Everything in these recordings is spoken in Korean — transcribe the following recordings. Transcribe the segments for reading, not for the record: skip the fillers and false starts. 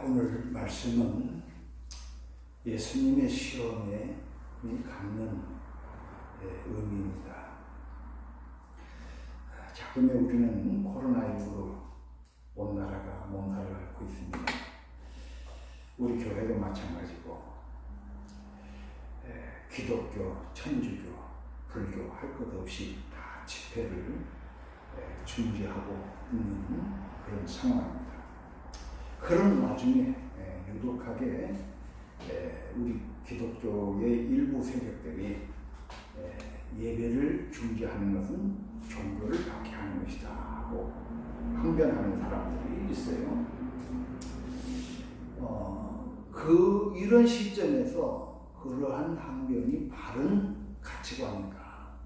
오늘 말씀은 예수님의 시험에 갖는 의미입니다. 작금에 우리는 코로나19로 온 나라가 몸살을 앓고 있습니다. 우리 교회도 마찬가지고 기독교, 천주교, 불교 할 것 없이 다 집회를 중지하고 있는 그런 상황입니다. 그런 와중에 유독하게 우리 기독교의 일부 세력들이 예배를 중지하는 것은 종교를 박해하는 것이다 하고 항변하는 사람들이 있어요. 이런 시점에서 그러한 항변이 바른 가치관인가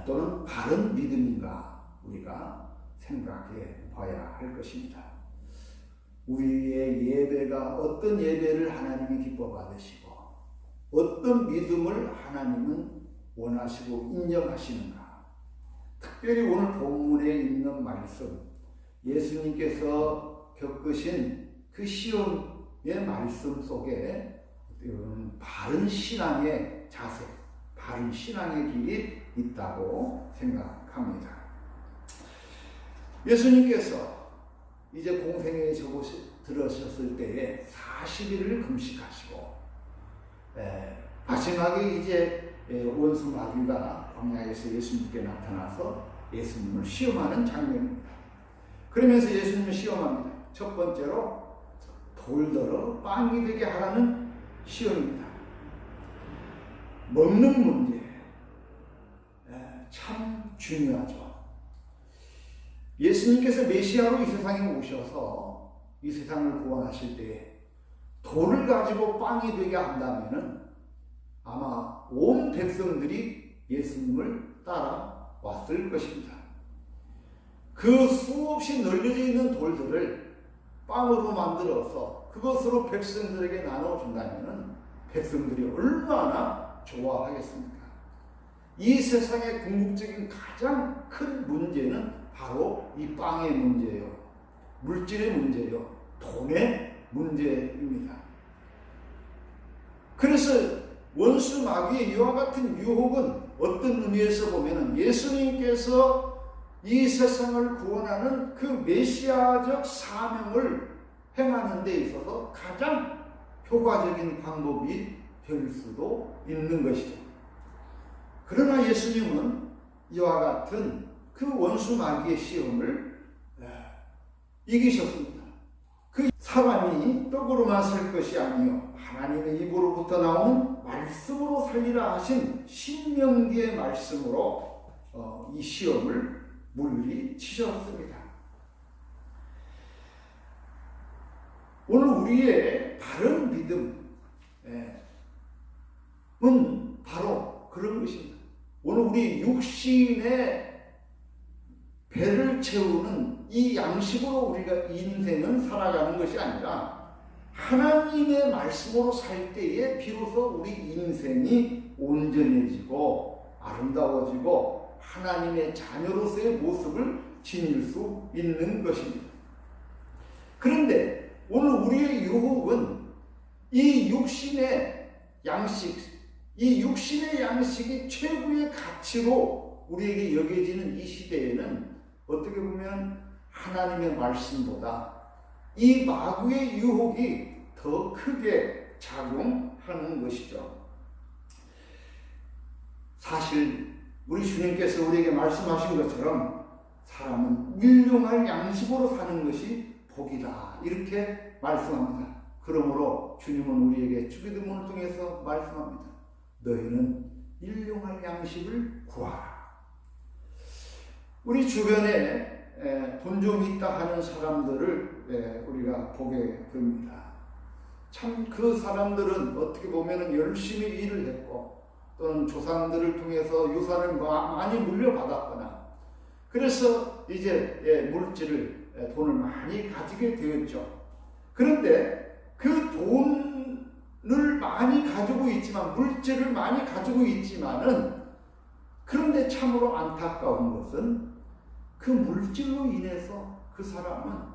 또는 바른 믿음인가 우리가 생각해 봐야 할 것입니다. 우리의 예배가 어떤 예배를 하나님이 기뻐 받으시고 어떤 믿음을 하나님은 원하시고 인정하시는가. 특별히 오늘 본문에 있는 말씀, 예수님께서 겪으신 그 시험의 말씀 속에 바른 신앙의 자세, 바른 신앙의 길이 있다고 생각합니다. 예수님께서 이제 공생애에 들어섰을 때에 40일을 금식하시고 마지막에 이제 원수 마귀가 광야에서 예수님께 나타나서 예수님을 시험하는 장면입니다. 그러면서 예수님을 시험합니다. 첫 번째로 돌들어 빵이 되게 하라는 시험입니다. 먹는 문제 참 중요하죠. 예수님께서 메시아로 이 세상에 오셔서 이 세상을 구원하실 때 돌을 가지고 빵이 되게 한다면은 아마 온 백성들이 예수님을 따라왔을 것입니다. 그 수없이 널려져 있는 돌들을 빵으로 만들어서 그것으로 백성들에게 나눠준다면은 백성들이 얼마나 좋아하겠습니까? 이 세상의 궁극적인 가장 큰 문제는 바로 이 빵의 문제예요. 물질의 문제예요. 돈의 문제입니다. 그래서 원수 마귀의 이와 같은 유혹은 어떤 의미에서 보면 예수님께서 이 세상을 구원하는 그 메시아적 사명을 행하는 데 있어서 가장 효과적인 방법이 될 수도 있는 것이죠. 그러나 예수님은 이와 같은 그 원수 마귀의 시험을 이기셨습니다. 그 사람이 떡으로만 살 것이 아니요 하나님의 입으로부터 나오는 말씀으로 살리라 하신 신명기의 말씀으로 이 시험을 물리치셨습니다. 오늘 우리의 바른 믿음은 바로 그런 것입니다. 오늘 우리 육신의 배를 채우는 이 양식으로 우리가 인생은 살아가는 것이 아니라 하나님의 말씀으로 살 때에 비로소 우리 인생이 온전해지고 아름다워지고 하나님의 자녀로서의 모습을 지닐 수 있는 것입니다. 그런데 오늘 우리의 유혹은 이 육신의 양식, 이 육신의 양식이 최고의 가치로 우리에게 여겨지는 이 시대에는 어떻게 보면 하나님의 말씀보다 이 마귀의 유혹이 더 크게 작용하는 것이죠. 사실 우리 주님께서 우리에게 말씀하신 것처럼 사람은 일용할 양식으로 사는 것이 복이다 이렇게 말씀합니다. 그러므로 주님은 우리에게 주기도문을 통해서 말씀합니다. 너희는 일용할 양식을 구하라. 우리 주변에 돈 좀 있다 하는 사람들을 우리가 보게 됩니다. 참 그 사람들은 어떻게 보면 열심히 일을 했고 또는 조상들을 통해서 유산을 많이 물려받았거나 그래서 이제 물질을 돈을 많이 가지게 되었죠. 그런데 그 돈을 많이 가지고 있지만 물질을 많이 가지고 있지만은 그런데 참으로 안타까운 것은 그 물질로 인해서 그 사람은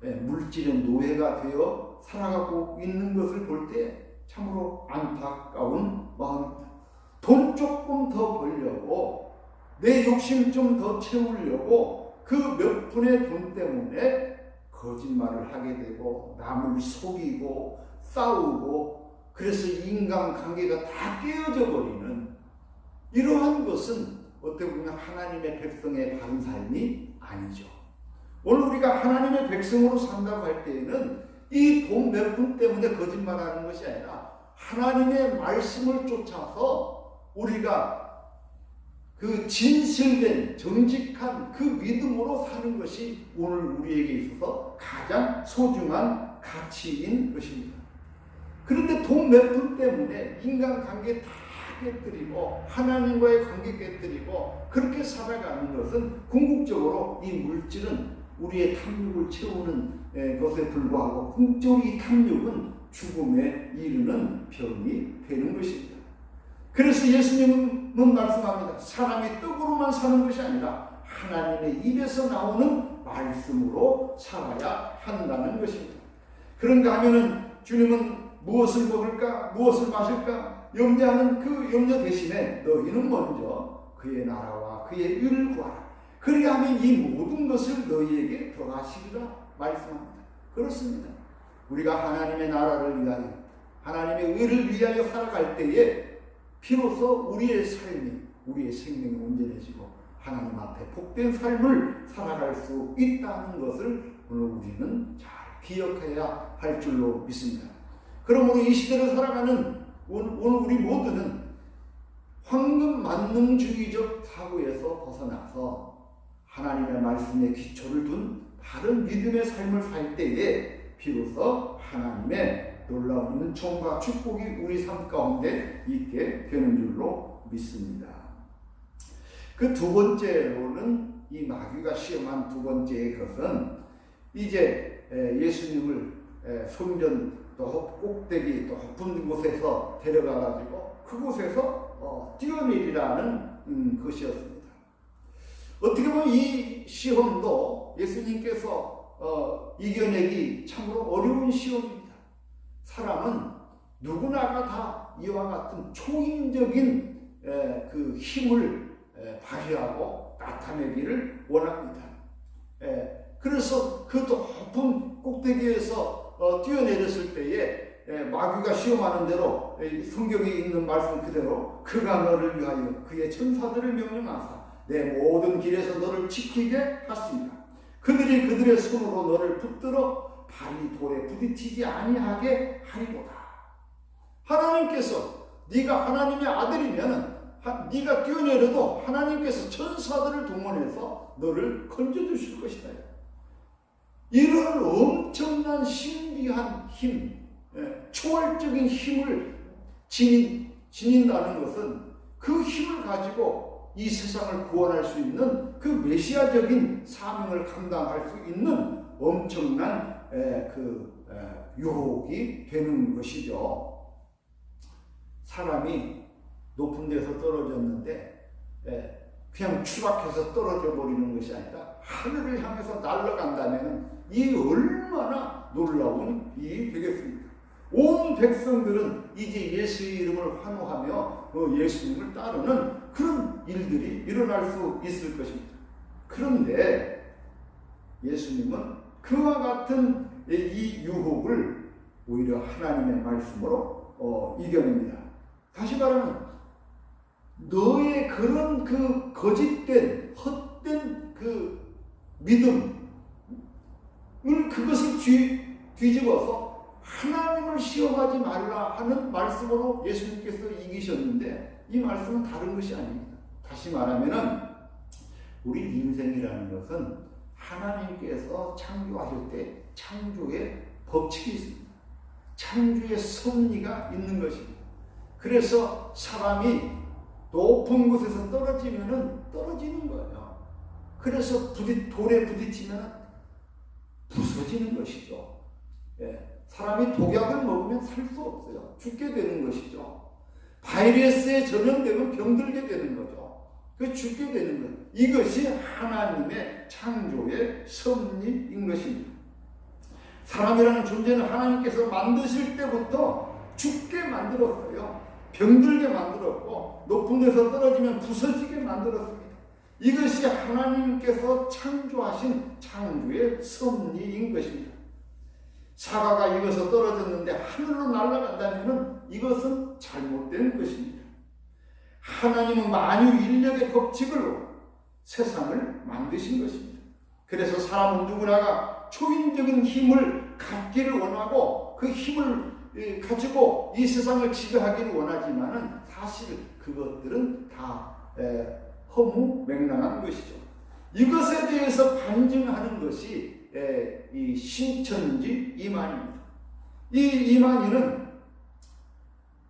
물질의 노예가 되어 살아가고 있는 것을 볼 때 참으로 안타까운 마음입니다. 돈 조금 더 벌려고, 내 욕심 좀 더 채우려고 그 몇 푼의 돈 때문에 거짓말을 하게 되고 남을 속이고 싸우고, 그래서 인간관계가 다 깨어져 버리는 이러한 것은 어떻게 보면 하나님의 백성의 바른 삶이 아니죠. 오늘 우리가 하나님의 백성으로 산다고 할 때에는 이 돈 몇 푼 때문에 거짓말하는 것이 아니라 하나님의 말씀을 쫓아서 우리가 그 진실된 정직한 그 믿음으로 사는 것이 오늘 우리에게 있어서 가장 소중한 가치인 것입니다. 그런데 돈 몇 푼 때문에 인간관계 다 깨뜨리고 하나님과의 관계 깨뜨리고 그렇게 살아가는 것은 궁극적으로 이 물질은 우리의 탐욕을 채우는 것에 불과하고, 궁극적으로 이 탐욕은 죽음에 이르는 병이 되는 것입니다. 그래서 예수님은 말씀합니다. 사람이 떡으로만 사는 것이 아니라 하나님의 입에서 나오는 말씀으로 살아야 한다는 것입니다. 그런가 하면은 주님은 무엇을 먹을까, 무엇을 마실까 염려하는 그 염려 대신에 너희는 먼저 그의 나라와 그의 의를 구하라. 그리하면 이 모든 것을 너희에게 더하시리라 말씀합니다. 그렇습니다. 우리가 하나님의 나라를 위하여, 하나님의 의를 위하여 살아갈 때에 비로소 우리의 삶이, 우리의 생명이 온전해지고 하나님 앞에 복된 삶을 살아갈 수 있다는 것을 오늘 우리는 잘 기억해야 할 줄로 믿습니다. 그러므로 이 시대를 살아가는 오늘 우리 모두는 황금 만능주의적 사고에서 벗어나서 하나님의 말씀에 기초를 둔 바른 믿음의 삶을 살 때에 비로소 하나님의 놀라운 은총과 축복이 우리 삶 가운데 있게 되는 줄로 믿습니다. 그 두 번째로는, 이 마귀가 시험한 두 번째의 것은 이제 예수님을 성전 또 꼭대기 높은 곳에서 데려가 가지고 그곳에서 뛰어내리라는 것이었습니다. 어떻게 보면 이 시험도 예수님께서 이겨내기 참으로 어려운 시험입니다. 사람은 누구나가 다 이와 같은 초인적인 그 힘을 발휘하고 나타내기를 원합니다. 그래서 그 높은 꼭대기에서 뛰어내렸을 때에 마귀가 시험하는 대로 성경에 있는 말씀 그대로 그가 너를 위하여 그의 천사들을 명령하사 내 모든 길에서 너를 지키게 하시니라. 그들이 그들의 손으로 너를 붙들어 발이 돌에 부딪히지 아니하게 하리로다. 하나님께서 네가 하나님의 아들이면 네가 뛰어내려도 하나님께서 천사들을 동원해서 너를 건져주실 것이다. 이런 엄청난 신비한 힘, 초월적인 힘을 지닌다는 것은 그 힘을 가지고 이 세상을 구원할 수 있는 그 메시아적인 사명을 감당할 수 있는 엄청난 유혹이 되는 것이죠. 사람이 높은 데서 떨어졌는데 그냥 추락해서 떨어져 버리는 것이 아니라 하늘을 향해서 날아간다면 이 얼마나 놀라운 일이 되겠습니까? 온 백성들은 이제 예수의 이름을 환호하며 예수님을 따르는 그런 일들이 일어날 수 있을 것입니다. 그런데 예수님은 그와 같은 이 유혹을 오히려 하나님의 말씀으로 이겨냅니다. 다시 말하면 너의 그런 그 거짓된 헛된 그 믿음을 그것을 뒤집어서 하나님을 시험하지 말라 하는 말씀으로 예수님께서 이기셨는데 이 말씀은 다른 것이 아닙니다. 다시 말하면은 우리 인생이라는 것은 하나님께서 창조하실 때 창조의 법칙이 있습니다. 창조의 섭리가 있는 것입니다. 그래서 사람이 높은 곳에서 떨어지면은 떨어지는 거예요. 그래서 돌에 부딪히면 부서지는 것이죠. 사람이 독약을 먹으면 살 수 없어요. 죽게 되는 것이죠. 바이러스에 전염되면 병들게 되는 거죠. 그 죽게 되는 것. 이것이 하나님의 창조의 섭리인 것입니다. 사람이라는 존재는 하나님께서 만드실 때부터 죽게 만들었어요. 병들게 만들었고 높은 데서 떨어지면 부서지게 만들었습니다. 이것이 하나님께서 창조하신 창조의 섭리인 것입니다. 사과가 익어서 떨어졌는데 하늘로 날아간다면 이것은 잘못된 것입니다. 하나님은 만유 인력의 법칙으로 세상을 만드신 것입니다. 그래서 사람은 누구나가 초인적인 힘을 갖기를 원하고 그 힘을 가지고 이 세상을 지배하기를 원하지만은 사실 그것들은 다 허무맹랑한 것이죠. 이것에 대해서 반증하는 것이 이 신천지 이만희입니다. 이 이만희는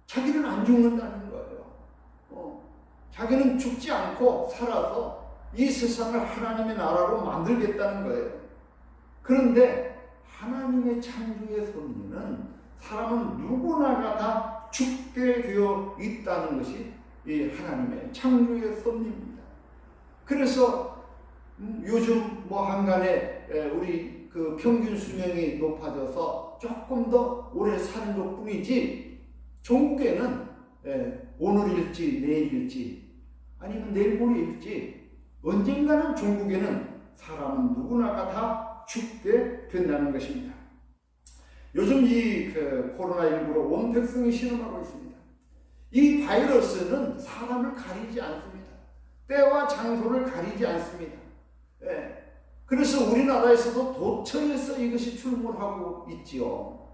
자기는 안 죽는다는 거예요. 자기는 죽지 않고 살아서 이 세상을 하나님의 나라로 만들겠다는 거예요. 그런데 하나님의 창조의 섭리는 사람은 누구나가 다 죽게 되어 있다는 것이 이 하나님의 창조의 섭리입니다. 그래서 요즘 한간에 우리 그 평균 수명이 높아져서 조금 더 오래 사는 것 뿐이지, 종국에는 오늘일지 내일일지 아니면 내일 모레일지 언젠가는 종국에는 사람은 누구나가 다 죽게 된다는 것입니다. 요즘 이 코로나19로 온 백성이 실험하고 있습니다. 이 바이러스는 사람을 가리지 않습니다. 때와 장소를 가리지 않습니다. 그래서 우리나라에서도 도처에서 이것이 출몰하고 있지요.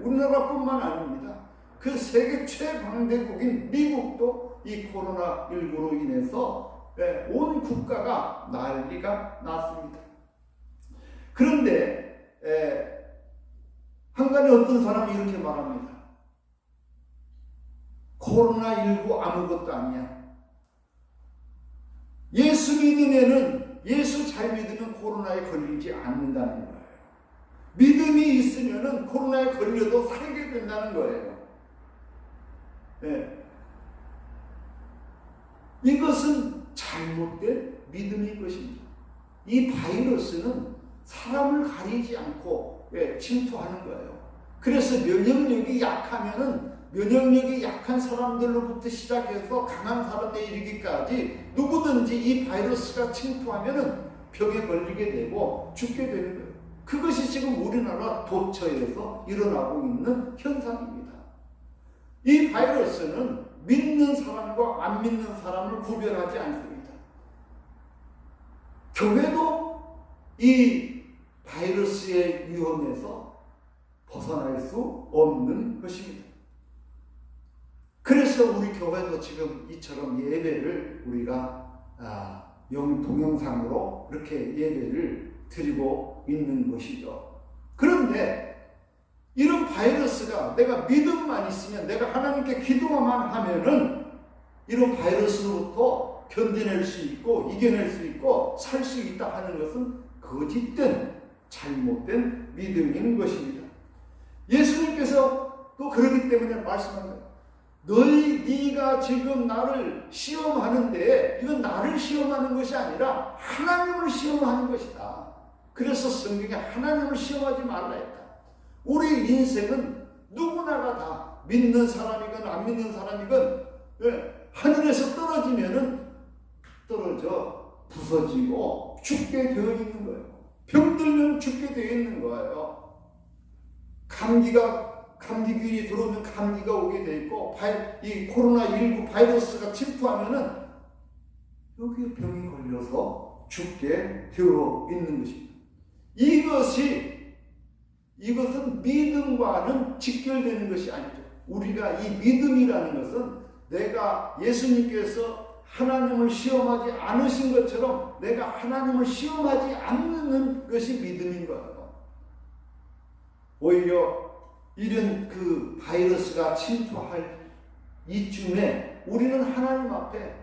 우리나라뿐만 아닙니다. 그 세계 최강대국인 미국도 이 코로나19로 인해서 온 국가가 난리가 났습니다. 그런데 한간에 어떤 사람이 이렇게 말합니다. 코로나19 아무것도 아니야. 예수 믿으면은, 예수 잘 믿으면 코로나에 걸리지 않는다는 거예요. 믿음이 있으면은 코로나에 걸려도 살게 된다는 거예요. 이것은 잘못된 믿음인 것입니다. 이 바이러스는 사람을 가리지 않고 침투하는 거예요. 그래서 면역력이 약하면은 면역력이 약한 사람들로부터 시작해서 강한 사람에 이르기까지 누구든지 이 바이러스가 침투하면은 병에 걸리게 되고 죽게 되는 거예요. 그것이 지금 우리나라 도처에서 일어나고 있는 현상입니다. 이 바이러스는 믿는 사람과 안 믿는 사람을 구별하지 않습니다. 교회도 이 바이러스의 위험에서 벗어날 수 없는 것입니다. 그래서 우리 교회도 지금 이처럼 예배를 우리가 동영상으로 이렇게 예배를 드리고 있는 것이죠. 그런데 이런 바이러스가 내가 믿음만 있으면, 내가 하나님께 기도만 하면은 이런 바이러스로부터 견뎌낼 수 있고 이겨낼 수 있고 살 수 있다 하는 것은 거짓된 잘못된 믿음인 것입니다. 예수님께서 또 그러기 때문에 말씀합니다. 네가 지금 나를 시험하는데 이건 나를 시험하는 것이 아니라 하나님을 시험하는 것이다. 그래서 성경에 하나님을 시험하지 말라 했다. 우리 인생은 누구나가 다 믿는 사람이건 안 믿는 사람이건 하늘에서 떨어지면은 떨어져 부서지고 죽게 되어 있는 거예요. 병들면 죽게 되어 있는 거예요. 감기균이 들어오면 감기가 오게 돼 있고, 이 코로나19 바이러스가 침투하면은 여기에 병이 걸려서 죽게 되어 있는 것입니다. 이것은 믿음과는 직결되는 것이 아니죠. 우리가 이 믿음이라는 것은 내가 예수님께서 하나님을 시험하지 않으신 것처럼 내가 하나님을 시험하지 않는 것이 믿음인 거예요. 오히려 이런 그 바이러스가 침투할 이쯤에 우리는 하나님 앞에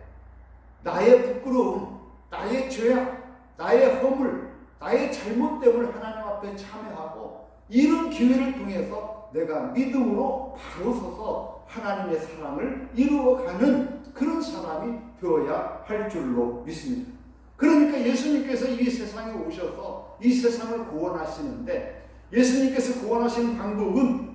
나의 부끄러움, 나의 죄악, 나의 허물, 나의 잘못됨을 하나님 앞에 참여하고, 이런 기회를 통해서 내가 믿음으로 바로 서서 하나님의 사랑을 이루어가는 그런 사람이 되어야 할 줄로 믿습니다. 그러니까 예수님께서 이 세상에 오셔서 이 세상을 구원하시는데 예수님께서 구원하신 방법은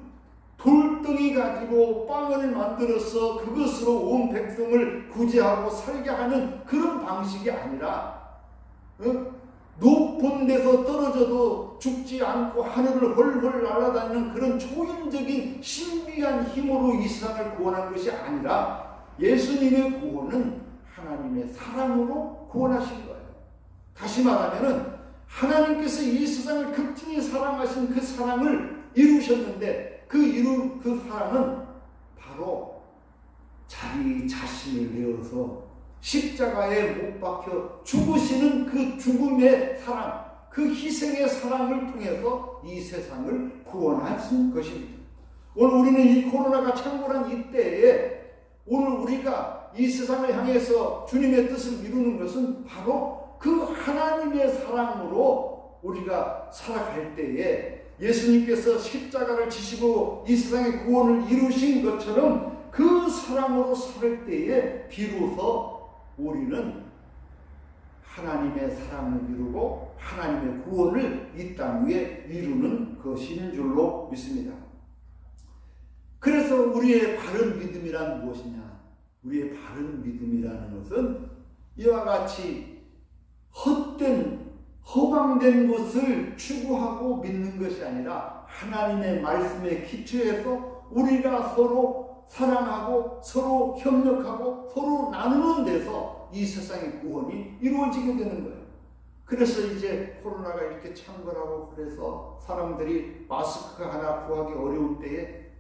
돌덩이 가지고 빵을 만들어서 그것으로 온 백성을 구제하고 살게 하는 그런 방식이 아니라 높은 데서 떨어져도 죽지 않고 하늘을 헐헐 날아다니는 그런 초인적인 신비한 힘으로 이 세상을 구원한 것이 아니라 예수님의 구원은 하나님의 사랑으로 구원하신 거예요. 다시 말하면 하나님께서 이 세상을 극진히 사랑하신 그 사랑을 이루셨는데 그 사랑은 바로 자기 자신을 내어서 십자가에 못 박혀 죽으시는 그 죽음의 사랑, 그 희생의 사랑을 통해서 이 세상을 구원하신 것입니다. 오늘 우리는 이 코로나가 창궐한 이때에 오늘 우리가 이 세상을 향해서 주님의 뜻을 이루는 것은 바로 그 하나님의 사랑으로 우리가 살아갈 때에 예수님께서 십자가를 지시고 이 세상의 구원을 이루신 것처럼 그 사랑으로 살 때에 비로소 우리는 하나님의 사랑을 이루고 하나님의 구원을 이 땅 위에 이루는 것인 줄로 믿습니다. 그래서 우리의 바른 믿음이란 무엇이냐? 우리의 바른 믿음이라는 것은 이와 같이 헛된 허망된 것을 추구하고 믿는 것이 아니라 하나님의 말씀에 기초해서 우리가 서로 사랑하고 서로 협력하고 서로 나누는 데서 이 세상의 구원이 이루어지게 되는 거예요. 그래서 이제 코로나가 이렇게 창궐하고 그래서 사람들이 마스크 하나 구하기 어려울 때에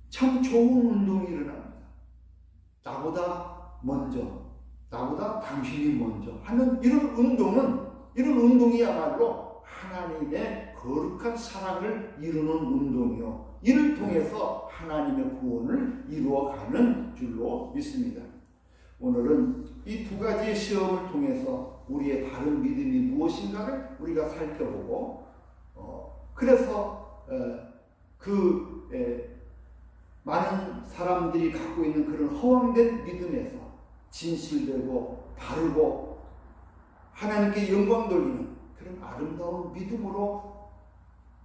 참 좋은 운동이 일어납니다. 나보다 먼저, 나보다 당신이 먼저 하는 이런 운동이야말로 하나님의 거룩한 사랑을 이루는 운동이요. 이를 통해서 하나님의 구원을 이루어가는 줄로 믿습니다. 오늘은 이 두 가지의 시험을 통해서 우리의 바른 믿음이 무엇인가를 우리가 살펴보고 그래서 많은 사람들이 갖고 있는 그런 허황된 믿음에서 진실되고 바르고 하나님께 영광 돌리는 그런 아름다운 믿음으로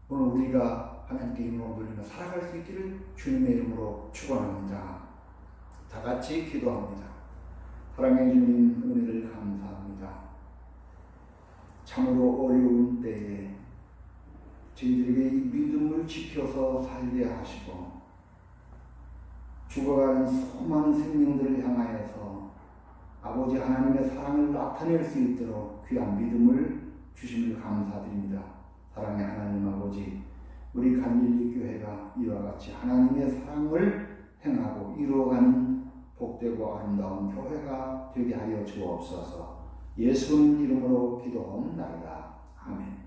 오늘 우리가 하나님께 영광 돌리며 살아갈 수 있기를 주님의 이름으로 축원합니다. 다 같이 기도합니다. 사랑해 주님 은혜를 감사합니다. 참으로 어려운 때에 저희들에게 이 믿음을 지켜서 살게 하시고 죽어가는 수많은 생명들을 향하여서 아버지 하나님의 사랑을 나타낼 수 있도록 귀한 믿음을 주심을 감사드립니다. 사랑의 하나님 아버지, 우리 간길리 교회가 이와 같이 하나님의 사랑을 행하고 이루어가는 복되고 아름다운 교회가 되게 하여 주옵소서. 예수님 이름으로 기도하옵나이다. 아멘.